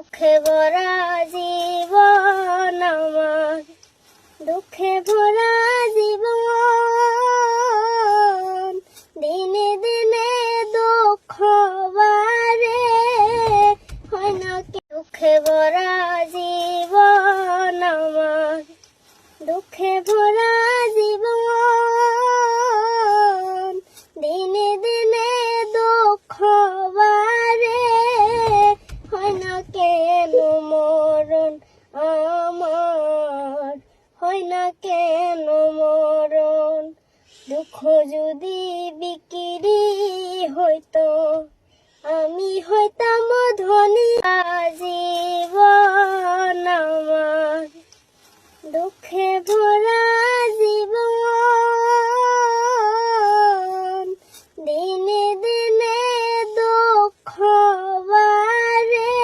দুঃখে ভরা জীবন আমার, দুঃখে ভরা জীবন, দিনে দিনে দুঃখ বাড়ে, হয় না কি? দুঃখে ভরা জীবন আমার, দুঃখে ভরা জীবন, দিনে দিনে দুঃখ বাড়ে, হয় না কেন মরণ আমার, হয় না কেন মরণ? দুঃখ যদি বিক্রি হইতো আমি হইতাম ধনী। জীবন আমার, দুঃখে ভরা জীবন, দিনে দিনে দুঃখ বাড়ে,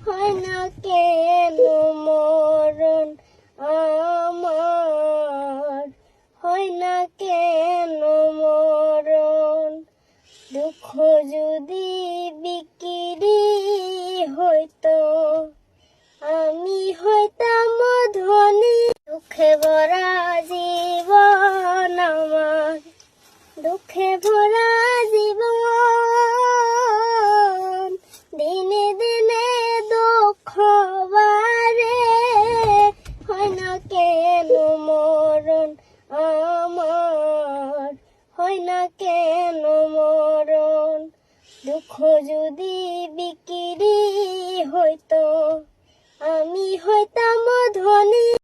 হয় না কেন মরণ আমার, হয় না কেন মরণ? দুঃখ যদি বিক্রি হইতো আমি হইতাম ধনী। দুঃখে ভরা জীবন আমার, দুঃখে ভরা জীবন, দিনে দিনে দুঃখ বাড়ে, হয় না কেন মরণ আমার, হয় না কেন মরণ? দুঃখ যদি বিক্রি হইতো আমি হইতাম ধনী।